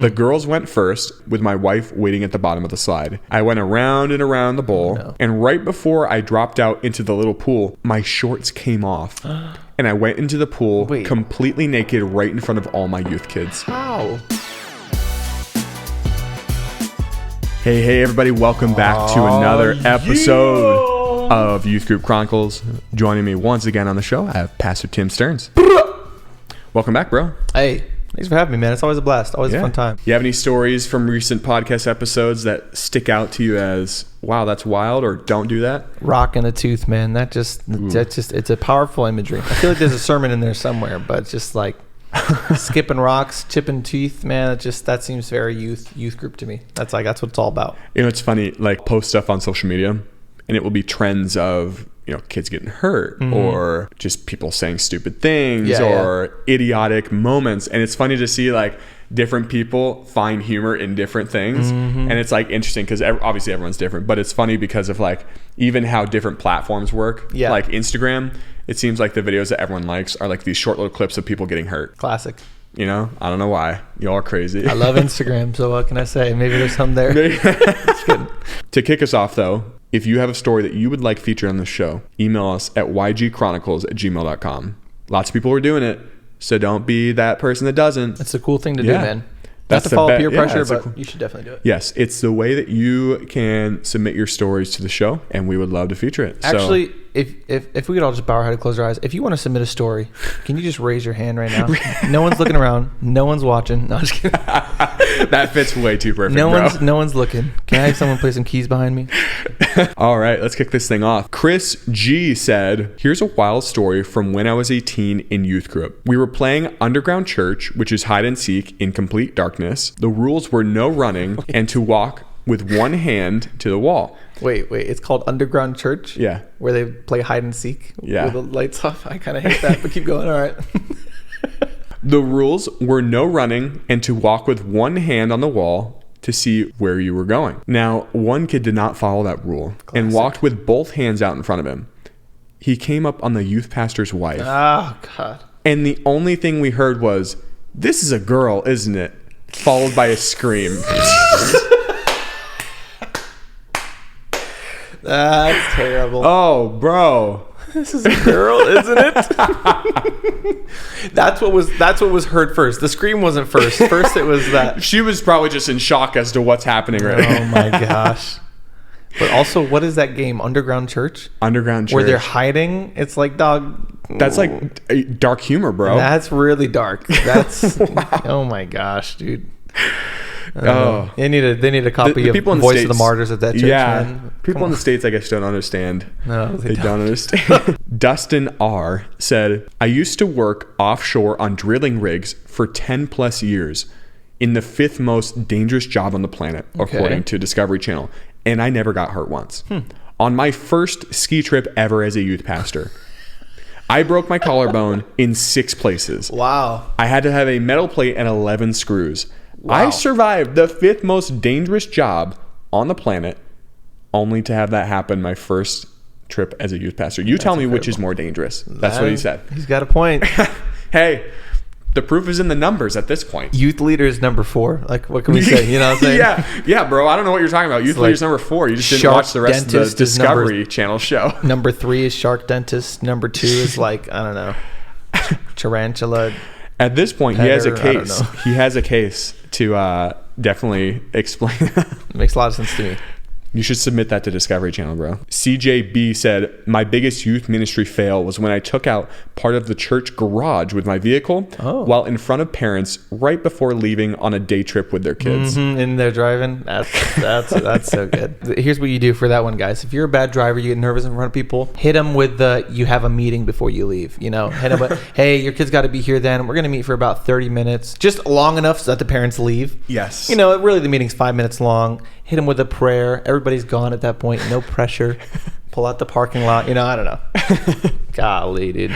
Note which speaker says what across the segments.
Speaker 1: The girls went first, with my wife waiting at the bottom of the slide. I went around and around the bowl, and right before I dropped out into the little pool, my shorts came off. And I went into the pool completely naked right in front of all my youth kids.
Speaker 2: How?
Speaker 1: Hey, everybody. Welcome back to another episode of Youth Group Chronicles. Joining me once again on the show, I have Pastor Tim Stearns. Welcome back, bro.
Speaker 2: Hey, thanks for having me, man. It's always a blast. Always a fun time.
Speaker 1: You have any stories from recent podcast episodes that stick out to you as, wow, that's wild, or don't do that?
Speaker 2: Rock in a tooth, man. That just, it's a powerful imagery. I feel like there's a sermon in there somewhere, but it's just like skipping rocks, chipping teeth, man. That seems very youth group to me. That's what it's all about.
Speaker 1: You know, it's funny, like post stuff on social media, and it will be trends of, you know, kids getting hurt or just people saying stupid things or idiotic moments. And it's funny to see like different people find humor in different things. And it's like interesting because obviously everyone's different, but it's funny because of like even how different platforms work. Like Instagram, it seems like the videos that everyone likes are like these short little clips of people getting hurt.
Speaker 2: Classic.
Speaker 1: You know, I don't know why. Y'all are crazy.
Speaker 2: I love Instagram, so what can I say? Maybe there's some there. It's good.
Speaker 1: To kick us off, though, if you have a story that you would like featured on the show, email us at ygchronicles@gmail.com. Lots of people are doing it, so don't be that person that doesn't.
Speaker 2: It's a cool thing to do, man.
Speaker 1: That's
Speaker 2: Not to follow peer pressure, but you should definitely do it.
Speaker 1: Yes, it's the way that you can submit your stories to the show, and we would love to feature it.
Speaker 2: Actually, if we could all just bow our head and close our eyes, if you want to submit a story, can you just raise your hand right now? No one's looking around. No one's watching. No, I'm just kidding.
Speaker 1: That fits way too perfect,
Speaker 2: No one's looking. Can I have someone play some keys behind me?
Speaker 1: All right, let's kick this thing off. Chris G said, here's a wild story from when I was 18 in youth group. We were playing underground church, which is hide and seek in complete darkness. The rules were no running and to walk with one hand to the wall.
Speaker 2: Wait, it's called underground church?
Speaker 1: Yeah.
Speaker 2: Where they play hide and seek with the lights off? I kind of hate that, but keep going. All right.
Speaker 1: The rules were no running and to walk with one hand on the wall to see where you were going. Now, one kid did not follow that rule and walked with both hands out in front of him. He came up on the youth pastor's wife.
Speaker 2: Oh, God.
Speaker 1: And the only thing we heard was, "This is a girl, isn't it?" Followed by a scream.
Speaker 2: That's terrible.
Speaker 1: Oh, bro.
Speaker 2: This is a girl, isn't it? That's what was heard first. The scream wasn't first. First it was that.
Speaker 1: She was probably just in shock as to what's happening right now.
Speaker 2: Oh my gosh. But also, what is that game? Underground Church?
Speaker 1: Underground Church.
Speaker 2: Where they're hiding? It's like, dog.
Speaker 1: That's like dark humor, bro.
Speaker 2: That's really dark. That's wow. Oh my gosh, dude. They need a copy of Voice of the Martyrs at that church.
Speaker 1: Yeah,
Speaker 2: man.
Speaker 1: People in the States, I guess, don't understand.
Speaker 2: No,
Speaker 1: they don't understand. Dustin R. said, I used to work offshore on drilling rigs for 10 plus years in the 5th most dangerous job on the planet, according to Discovery Channel. And I never got hurt once. On my first ski trip ever as a youth pastor, I broke my collarbone in 6 places.
Speaker 2: Wow.
Speaker 1: I had to have a metal plate and 11 screws. Wow. I survived the 5th most dangerous job on the planet only to have that happen my first trip as a youth pastor. You tell me incredible. Which is more dangerous. That's what he said.
Speaker 2: He's got a point.
Speaker 1: Hey, the proof is in the numbers at this point.
Speaker 2: Youth leader is number 4. Like, what can we say? You know what I'm saying?
Speaker 1: Yeah, bro. I don't know what you're talking about. Youth leader is number 4. You just didn't watch the rest of the Discovery Channel show.
Speaker 2: Number 3 is shark dentist. Number 2 is like, I don't know, tarantula.
Speaker 1: At this point, he has a case. He has a case to definitely explain.
Speaker 2: It makes a lot of sense to me.
Speaker 1: You should submit that to Discovery Channel, bro. CJB said, my biggest youth ministry fail was when I took out part of the church garage with my vehicle while in front of parents right before leaving on a day trip with their kids.
Speaker 2: And they're driving. That's so good. Here's what you do for that one, guys. If you're a bad driver, you get nervous in front of people, hit them with you have a meeting before you leave. You know, hit them with, hey, your kid's got to be here then. We're going to meet for about 30 minutes. Just long enough so that the parents leave.
Speaker 1: Yes.
Speaker 2: You know, really the meeting's 5 minutes long. Hit them with a prayer. Everybody's gone at that point. No pressure. Pull out the parking lot. You know, I don't know. Golly, dude.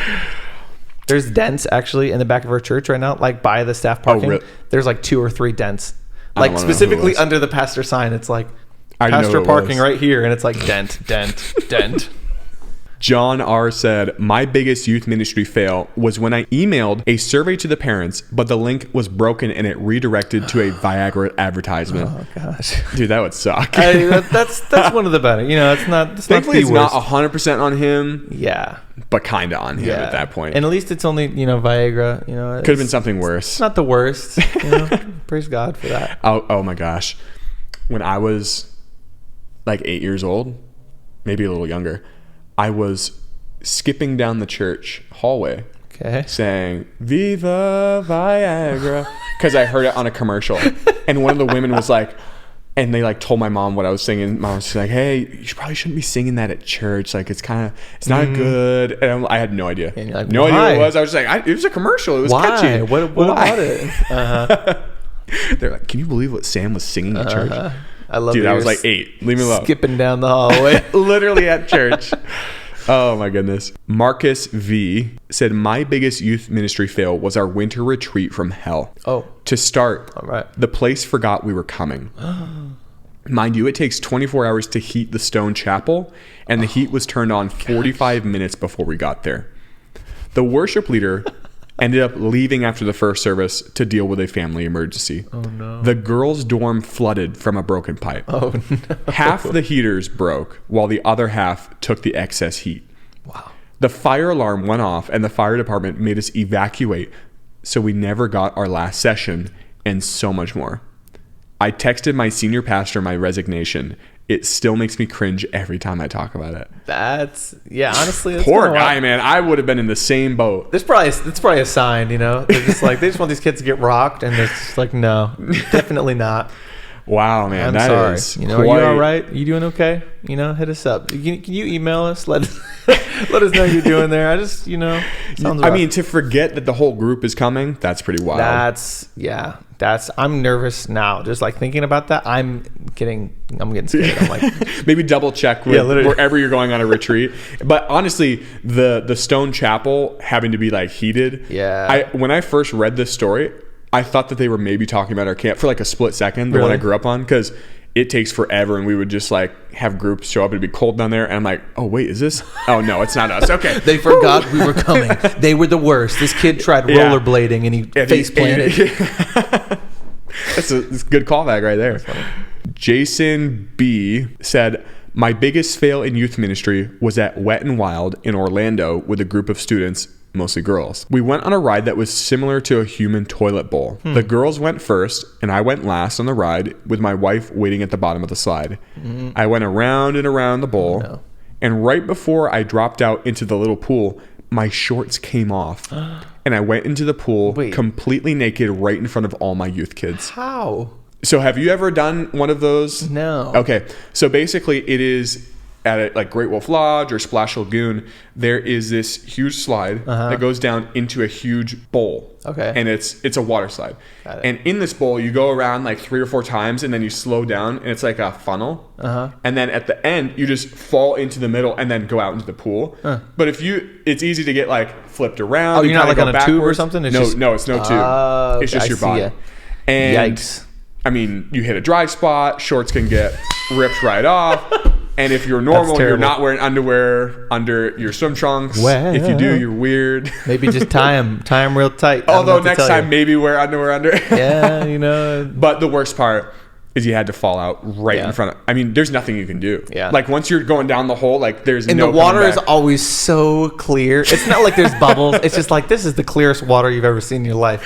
Speaker 2: There's dents actually in the back of our church right now, like by the staff parking. Really? There's like 2 or 3 dents. Like specifically under the pastor sign. It's like pastor parking right here. And it's like dent.
Speaker 1: John R. said, my biggest youth ministry fail was when I emailed a survey to the parents, but the link was broken and it redirected to a Viagra advertisement.
Speaker 2: Oh gosh,
Speaker 1: dude, that would suck.
Speaker 2: That's one of the better.
Speaker 1: Thankfully, it's not 100% on him.
Speaker 2: Yeah,
Speaker 1: but kind of on him at that point.
Speaker 2: And at least it's only Viagra.
Speaker 1: Could have been something worse.
Speaker 2: It's not the worst. Praise God for that.
Speaker 1: Oh my gosh, when I was like 8 years old, maybe a little younger, I was skipping down the church hallway, saying "Viva Viagra" because I heard it on a commercial, and one of the women was like, and they like told my mom what I was singing. Mom was like, "Hey, you probably shouldn't be singing that at church. Like it's not good." And I had no idea,
Speaker 2: and like,
Speaker 1: no idea what it was. I was just like, it was a commercial. It was catchy.
Speaker 2: What about it?
Speaker 1: They're like, "Can you believe what Sam was singing at church?"
Speaker 2: I love
Speaker 1: Dude, I was like 8. Leave me alone.
Speaker 2: Skipping down the hallway.
Speaker 1: Literally at church. Oh my goodness. Marcus V said, my biggest youth ministry fail was our winter retreat from hell.
Speaker 2: Oh.
Speaker 1: To start,
Speaker 2: all right,
Speaker 1: the place forgot we were coming. Mind you, it takes 24 hours to heat the stone chapel, and the heat was turned on 45 minutes before we got there. The worship leader ended up leaving after the first service to deal with a family emergency.
Speaker 2: Oh no.
Speaker 1: The girls' dorm flooded from a broken pipe.
Speaker 2: Oh no.
Speaker 1: Half the heaters broke while the other half took the excess heat.
Speaker 2: Wow.
Speaker 1: The fire alarm went off and the fire department made us evacuate, so we never got our last session, and so much more. I texted my senior pastor my resignation. It still makes me cringe every time I talk about it.
Speaker 2: Honestly, that's
Speaker 1: poor guy, man. I would have been in the same boat.
Speaker 2: That's probably a sign, They're just like, they just want these kids to get rocked, and it's just like, no, definitely not.
Speaker 1: Wow, man.
Speaker 2: I'm sorry. Are you all right? You doing okay? Hit us up. Can you email us? Let us know you're doing there. I just, sounds rough.
Speaker 1: I mean, to forget that the whole group is coming, that's pretty wild.
Speaker 2: I'm nervous now. Just like thinking about that, I'm getting scared. I'm like,
Speaker 1: maybe double check wherever you're going on a retreat. But honestly, the stone chapel having to be like heated.
Speaker 2: Yeah.
Speaker 1: When I first read this story, I thought that they were maybe talking about our camp for like a split second, the one I grew up on, because it takes forever, and we would just like have groups show up. It'd be cold down there, and I'm like, oh wait, is this? Oh no, it's not us. Okay.
Speaker 2: They forgot we were coming. They were the worst. This kid tried rollerblading and he face planted.
Speaker 1: That's a good callback right there. Jason B said, my biggest fail in youth ministry was at Wet n Wild in Orlando with a group of students, mostly girls. We went on a ride that was similar to a human toilet bowl. The girls went first, and I went last on the ride with my wife waiting at the bottom of the slide. I went around and around the bowl, and right before I dropped out into the little pool, my shorts came off, and I went into the pool completely naked right in front of all my youth kids.
Speaker 2: How?
Speaker 1: So have you ever done one of those?
Speaker 2: No.
Speaker 1: Okay. So basically it is at like Great Wolf Lodge or Splash Lagoon. There is this huge slide that goes down into a huge bowl.
Speaker 2: Okay.
Speaker 1: And it's a water slide. And in this bowl, you go around like 3 or 4 times, and then you slow down, and it's like a funnel. And then at the end, you just fall into the middle and then go out into the pool. But it's easy to get like flipped around.
Speaker 2: Oh, you're not like on a tube or something?
Speaker 1: No, it's no tube. It's just your body. And
Speaker 2: yikes.
Speaker 1: I mean, you hit a dry spot, shorts can get ripped right off. And if you're normal, you're not wearing underwear under your swim trunks.
Speaker 2: Well,
Speaker 1: if you do, you're weird.
Speaker 2: Maybe just tie them real tight.
Speaker 1: Although next time, maybe wear underwear under.
Speaker 2: Yeah,
Speaker 1: But the worst part is you had to fall out right in front of. I mean, there's nothing you can do.
Speaker 2: Yeah.
Speaker 1: Like once you're going down the hole, like there's
Speaker 2: and
Speaker 1: no.
Speaker 2: And the water is always so clear. It's not like there's bubbles. It's just like, this is the clearest water you've ever seen in your life.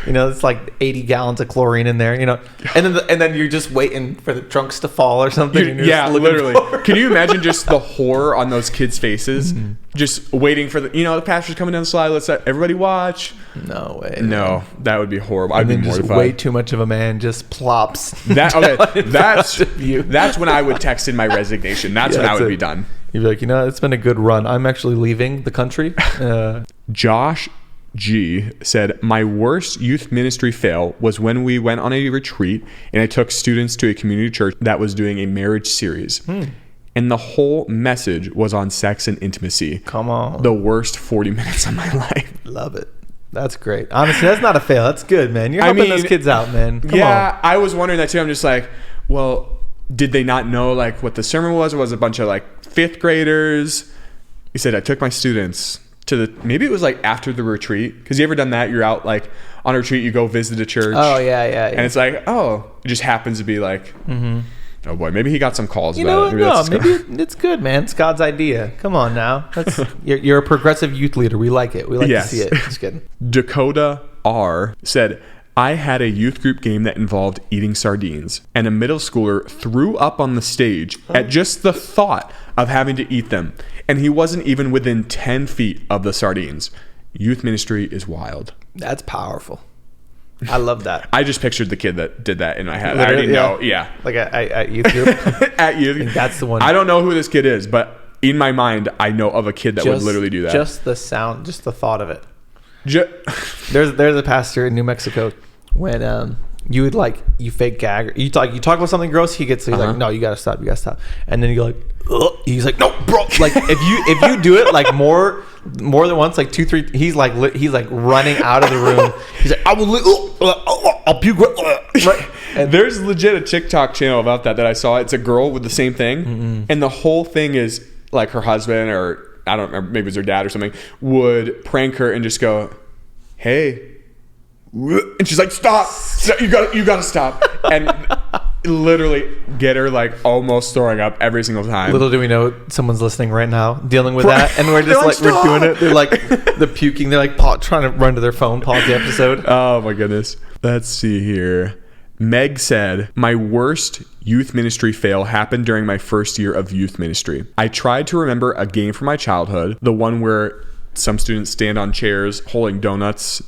Speaker 2: It's like 80 gallons of chlorine in there. And then you're just waiting for the trunks to fall or something.
Speaker 1: Literally. Can you imagine just the horror on those kids' faces? Just waiting for the pastor's coming down the slide. Let's let everybody watch.
Speaker 2: No way.
Speaker 1: No, that would be horrible. I'd be mortified.
Speaker 2: Just way too much of a man just plops.
Speaker 1: That's when I would text in my resignation. That's when I would be done.
Speaker 2: You'd be like, it's been a good run. I'm actually leaving the country.
Speaker 1: Josh G said, my worst youth ministry fail was when we went on a retreat and I took students to a community church that was doing a marriage series. And the whole message was on sex and intimacy.
Speaker 2: Come on.
Speaker 1: The worst 40 minutes of my life.
Speaker 2: Love it. That's great. Honestly, that's not a fail. That's good, man. You're helping those kids out, man. Come on.
Speaker 1: I was wondering that too. I'm just like, well, did they not know like what the sermon was? It was a bunch of like 5th graders. he said, I took my students to maybe it was like after the retreat. Because you ever done that? You're out like on a retreat, you go visit a church.
Speaker 2: Oh, yeah.
Speaker 1: And it's like, it just happens to be like, oh boy, maybe he got some calls
Speaker 2: about
Speaker 1: it.
Speaker 2: Maybe it's good, man. It's God's idea. Come on now. You're a progressive youth leader. We like it. We like to see it. Just kidding.
Speaker 1: Dakota R said, I had a youth group game that involved eating sardines, and a middle schooler threw up on the stage at just the thought of having to eat them, and he wasn't even within 10 feet of the sardines. Youth ministry is wild.
Speaker 2: That's powerful. I love that.
Speaker 1: I just pictured the kid that did that in my head. Literally, I already know. Yeah.
Speaker 2: Like at youth group?
Speaker 1: At youth.
Speaker 2: I think that's the one.
Speaker 1: I don't know who this kid is, but in my mind, I know of a kid that would literally do that.
Speaker 2: Just the sound, just the thought of it. There's a pastor in New Mexico when you would you fake gag, you talk about something gross, he's like, no, you gotta stop, and then you go like, ugh. He's like, no, bro, like if you do it like more than once, like 2-3, he's like running out of the room. He's like, I'll puke, right? And
Speaker 1: there's legit a TikTok channel about that I saw. It's a girl with the same thing, and the whole thing is like her husband, or I don't remember, maybe it was her dad or something, would prank her and just go, hey. And she's like, stop, you gotta stop, and literally get her like almost throwing up every single time.
Speaker 2: Little do we know someone's listening right now dealing with that, and we're just we're doing it. They're like the puking, they're like trying to run to their phone, pause the episode.
Speaker 1: Oh my goodness. Let's see here. Meg said, my worst youth ministry fail happened during my first year of youth ministry. I tried to remember a game from my childhood, the one where some students stand on chairs holding donuts,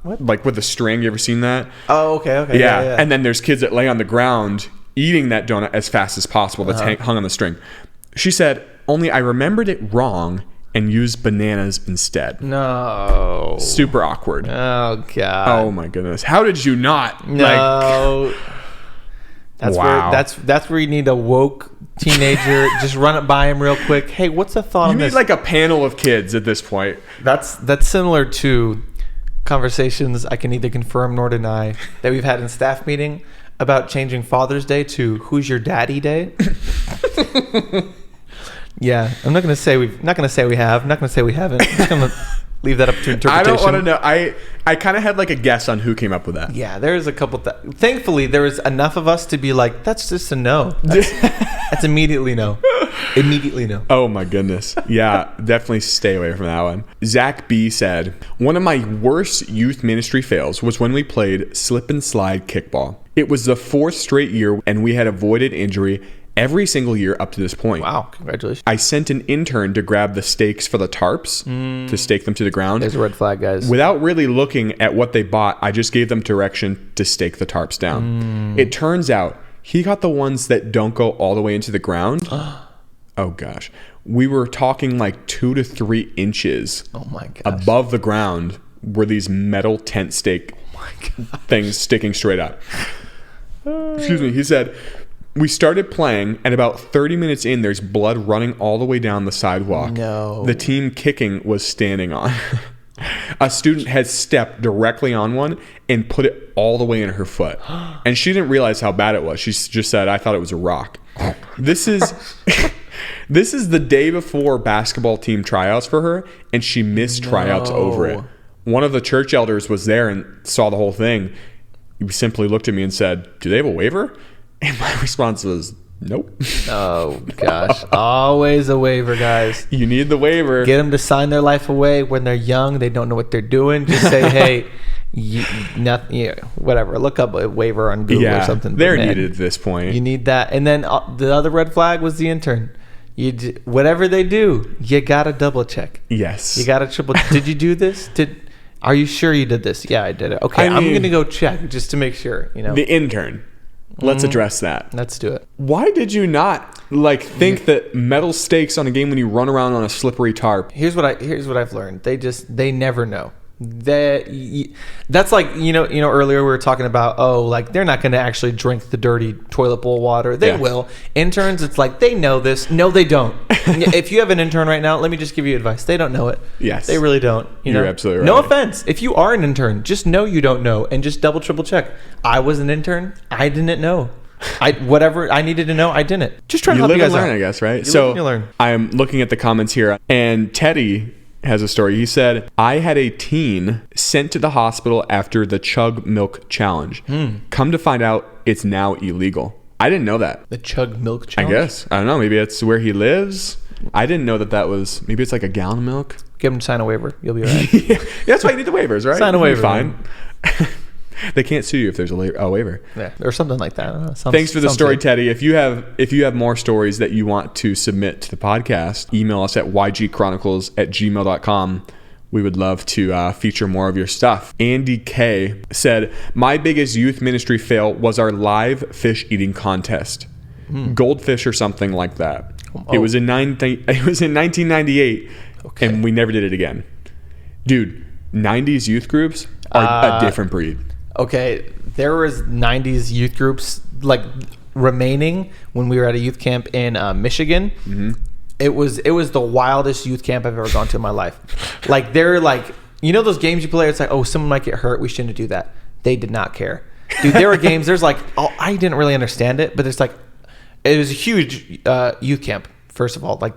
Speaker 2: what?
Speaker 1: Like with a string. You ever seen that?
Speaker 2: Oh, okay.
Speaker 1: Yeah. And then there's kids that lay on the ground eating that donut as fast as possible that's hung on the string. She said, only I remembered it wrong and used bananas instead.
Speaker 2: No.
Speaker 1: Super awkward.
Speaker 2: Oh, God.
Speaker 1: Oh, my goodness. How did you not?
Speaker 2: No.
Speaker 1: Wow.
Speaker 2: That's where you need a woke teenager. Just run it by him real quick. Hey, what's the thought on this?
Speaker 1: You need like a panel of kids at this point.
Speaker 2: That's similar to conversations I can neither confirm nor deny that we've had in staff meeting about changing Father's Day to Who's Your Daddy Day. Yeah, I'm not gonna say we have. Not gonna say we haven't. I'm just gonna leave that up to interpretation.
Speaker 1: I don't want to know. I kind of had like a guess on who came up with that.
Speaker 2: Yeah, there's a couple. Thankfully, there was enough of us to be like, that's just a no. That's immediately no. Immediately no.
Speaker 1: Oh my goodness. Yeah, definitely stay away from that one. Zach B said, one of my worst youth ministry fails was when we played slip and slide kickball. It was the 4th straight year and we had avoided injury every single year up to this point.
Speaker 2: Wow, congratulations.
Speaker 1: I sent an intern to grab the stakes for the tarps to stake them to the ground.
Speaker 2: There's a red flag, guys.
Speaker 1: Without really looking at what they bought, I just gave them direction to stake the tarps down. It turns out he got the ones that don't go all the way into the ground. Oh gosh. We were talking like 2 to 3 inches above the ground were these metal tent stake things sticking straight up. Excuse me. He said, we started playing, and about 30 minutes in, there's blood running all the way down the sidewalk.
Speaker 2: No.
Speaker 1: The team kicking was standing on. A student had stepped directly on one and put it all the way in her foot. And she didn't realize how bad it was. She just said, I thought it was a rock. This is the day before basketball team tryouts for her, and she missed tryouts over it. One of the church elders was there and saw the whole thing. He simply looked at me and said, do they have a waiver? And my response was, nope.
Speaker 2: Oh, gosh. Always a waiver, guys.
Speaker 1: You need the waiver.
Speaker 2: Get them to sign their life away when they're young. They don't know what they're doing. Just say, hey, whatever. Look up a waiver on Google or something.
Speaker 1: They're needed at this point.
Speaker 2: You need that. And then the other red flag was the intern. Whatever they do, you got to double check.
Speaker 1: Yes.
Speaker 2: You got to triple. Did you do this? Are you sure you did this? Yeah, I did it. Okay, I'm going to go check just to make sure.
Speaker 1: The intern. Let's address that.
Speaker 2: Let's do it.
Speaker 1: Why did you not think that metal stakes on a game when you run around on a slippery tarp?
Speaker 2: Here's what I've learned. They never know. That's like earlier we were talking about they're not going to actually drink the dirty toilet bowl water. They will. Interns, it's like they know this. No, they don't. If you have an intern right now, let me just give you advice. They don't know it.
Speaker 1: Yes,
Speaker 2: they really don't.
Speaker 1: You're absolutely right.
Speaker 2: No offense. If you are an intern, just know you don't know and just double triple check. I was an intern. I didn't know. Whatever I needed to know, I didn't. Just trying to help you guys
Speaker 1: live and learn,
Speaker 2: out.
Speaker 1: I guess, right?
Speaker 2: You live and you learn.
Speaker 1: I'm looking at the comments here, and Teddy has a story. He said, I had a teen sent to the hospital after the Chug milk challenge. Come to find out, it's now illegal. I didn't know that.
Speaker 2: The Chug milk challenge?
Speaker 1: I guess. I don't know. Maybe it's where he lives. I didn't know that was, maybe it's like a gallon of milk.
Speaker 2: Give him to sign a waiver. You'll be all right.
Speaker 1: Yeah, that's why you need the waivers, right?
Speaker 2: Sign a waiver.
Speaker 1: Fine. They can't sue you if there's a waiver.
Speaker 2: Yeah, or something like that. I don't know.
Speaker 1: Thanks for the story, Teddy. If you have more stories that you want to submit to the podcast, email us at ygchronicles@gmail.com. We would love to feature more of your stuff. Andy K said, my biggest youth ministry fail was our live fish eating contest. Goldfish or something like that.
Speaker 2: Oh.
Speaker 1: It was in 1998, and we never did it again. Dude, 90s youth groups are a different breed.
Speaker 2: Okay, there was 90s youth groups like remaining when we were at a youth camp in Michigan. It was the wildest youth camp I've ever gone to in my life. Like they're like, you know those games you play, it's like, oh, someone might get hurt, we shouldn't do that. They did not care. Dude, there were games, there's like, oh, I didn't really understand it, but there's like, it was a huge youth camp, first of all, like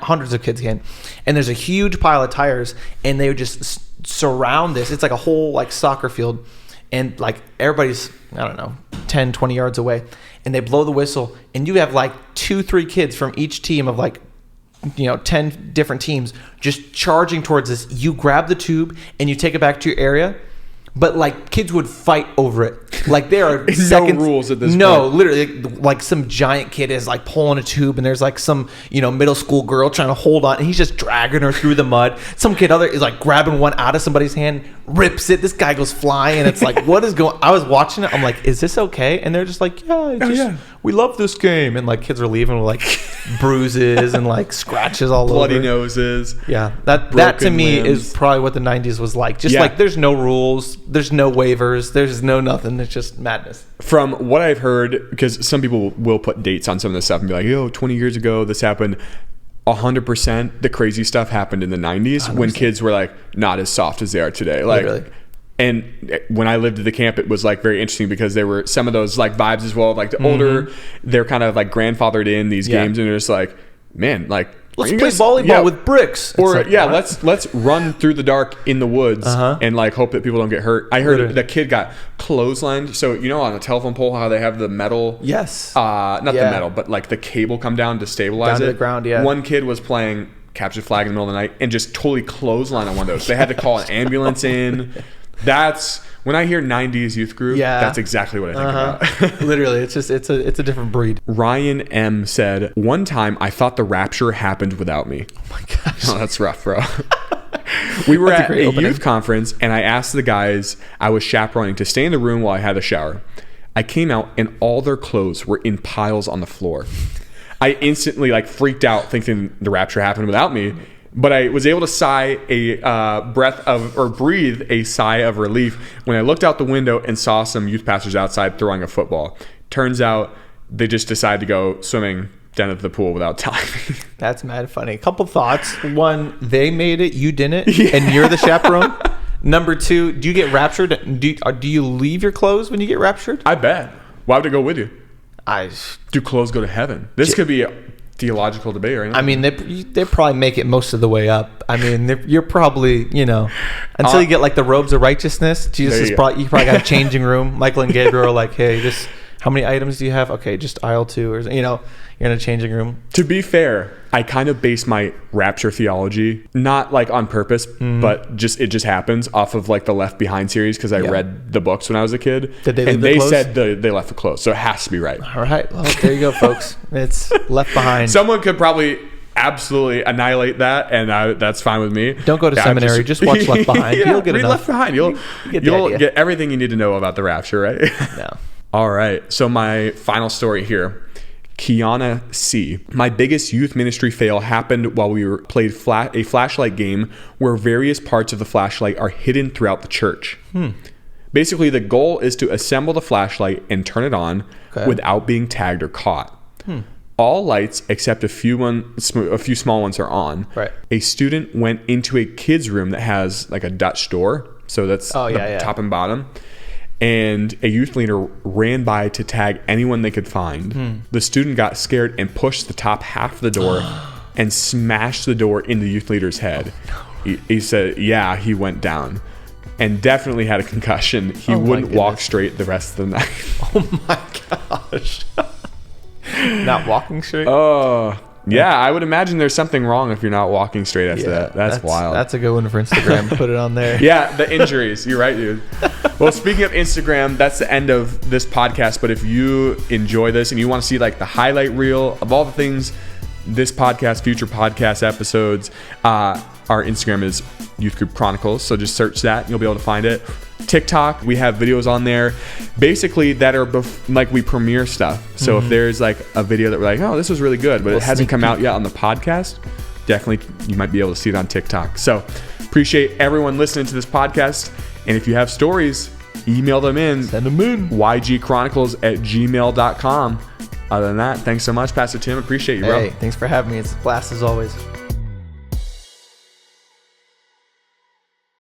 Speaker 2: hundreds of kids came, and there's a huge pile of tires, and they would just surround this. It's like a whole like soccer field, and like everybody's, I don't know, 10, 20 yards away, and they blow the whistle, and you have like 2-3 kids from each team of like, 10 different teams just charging towards this. You grab the tube and you take it back to your area, but like kids would fight over it. Like there are
Speaker 1: no rules at this point.
Speaker 2: No, literally, like some giant kid is like pulling a tube, and there's like some middle school girl trying to hold on, and he's just dragging her through the mud. Some kid is like grabbing one out of somebody's hand, rips it. This guy goes flying, and it's like, what is going? I was watching it. I'm like, is this okay? And they're just like, yeah, we love this game. And like kids are leaving with like bruises and like scratches all
Speaker 1: bloody
Speaker 2: over,
Speaker 1: noses.
Speaker 2: Yeah, that to me
Speaker 1: limbs.
Speaker 2: is probably what the 90s was like. Just like there's no rules, there's no waivers, there's no nothing. It's just madness.
Speaker 1: From what I've heard, because some people will put dates on some of this stuff and be like, 20 years ago this happened. 100% the crazy stuff happened in the 90s 100%. When kids were like not as soft as they are today. Like, literally. And when I lived at the camp, it was like very interesting because there were some of those like vibes as well. Like the older, they're kind of like grandfathered in these games, and they're just like, man, like
Speaker 2: let's play volleyball with bricks.
Speaker 1: Or like, let's run through the dark in the woods and like hope that people don't get hurt. I heard the kid got clotheslined. So on a telephone pole, how they have the metal, not the metal, but like the cable come down to stabilize
Speaker 2: down
Speaker 1: it.
Speaker 2: To the ground. Yeah.
Speaker 1: One kid was playing capture flag in the middle of the night and just totally clotheslined on one of those. They had to call an ambulance in. That's when I hear 90s youth group. Yeah, that's exactly what I think about.
Speaker 2: Literally, it's a different breed.
Speaker 1: Ryan M said, one time I thought the rapture happened without me.
Speaker 2: Oh my gosh.
Speaker 1: Oh, that's rough, bro. We were at a youth conference, and I asked the guys I was chaperoning to stay in the room while I had a shower. I came out, and all their clothes were in piles on the floor. I instantly freaked out, thinking the rapture happened without me. But I was able to breathe a sigh of relief when I looked out the window and saw some youth pastors outside throwing a football. Turns out they just decided to go swimming down at the pool without telling me.
Speaker 2: That's mad funny. A couple thoughts. One, they made it, you didn't, and you're the chaperone. Number two, do you get raptured? Do you leave your clothes when you get raptured?
Speaker 1: I bet. Why would I go with you? Do clothes go to heaven? This could be a theological debate right now.
Speaker 2: I mean, they probably make it most of the way up. I mean, you're probably, until you get like the robes of righteousness, Jesus is probably, you probably got a changing room. Michael and Gabriel are like, hey, just how many items do you have? Okay, just aisle 2, or you're in a changing room.
Speaker 1: To be fair, I kind of base my rapture theology not like on purpose, but it just happens off of like the Left Behind series because I read the books when I was a kid.
Speaker 2: Did they leave
Speaker 1: and
Speaker 2: the
Speaker 1: they
Speaker 2: clothes?
Speaker 1: Said they left the clothes, so it has to be right.
Speaker 2: All right, well there you go, folks. It's Left Behind.
Speaker 1: Someone could probably absolutely annihilate that, and that's fine with me.
Speaker 2: Don't go to seminary. Just watch Left Behind. You'll get
Speaker 1: read
Speaker 2: enough.
Speaker 1: Left Behind. You'll get everything you need to know about the rapture, right?
Speaker 2: No.
Speaker 1: All right. So my final story here. Kiana C. My biggest youth ministry fail happened while we played a flashlight game where various parts of the flashlight are hidden throughout the church. Basically, the goal is to assemble the flashlight and turn it on without being tagged or caught. All lights except a few small ones are on.
Speaker 2: Right.
Speaker 1: A student went into a kid's room that has like a Dutch door. So that's top and bottom. and a youth leader ran by to tag anyone they could find. The student got scared and pushed the top half of the door and smashed the door in the youth leader's head. He said, yeah, he went down and definitely had a concussion. He wouldn't walk straight the rest of the night.
Speaker 2: Oh my gosh. Not walking straight?
Speaker 1: Oh, yeah. I would imagine there's something wrong if you're not walking straight after that. That's wild.
Speaker 2: That's a good one for Instagram. Put it on there.
Speaker 1: Yeah, the injuries. You're right, dude. Well, speaking of Instagram, that's the end of this podcast. But if you enjoy this and you want to see like the highlight reel of all the things, this podcast, future podcast episodes, our Instagram is Youth Group Chronicles. So just search that and you'll be able to find it. TikTok, we have videos on there basically that are like we premiere stuff. So if there's like a video that we're like, oh, this was really good, but it hasn't come out yet on the podcast, definitely you might be able to see it on TikTok. So appreciate everyone listening to this podcast. And if you have stories, email them in.
Speaker 2: Send them in.
Speaker 1: ygchronicles@gmail.com. Other than that, thanks so much, Pastor Tim. Appreciate you, bro.
Speaker 2: Hey, thanks for having me. It's a blast as always.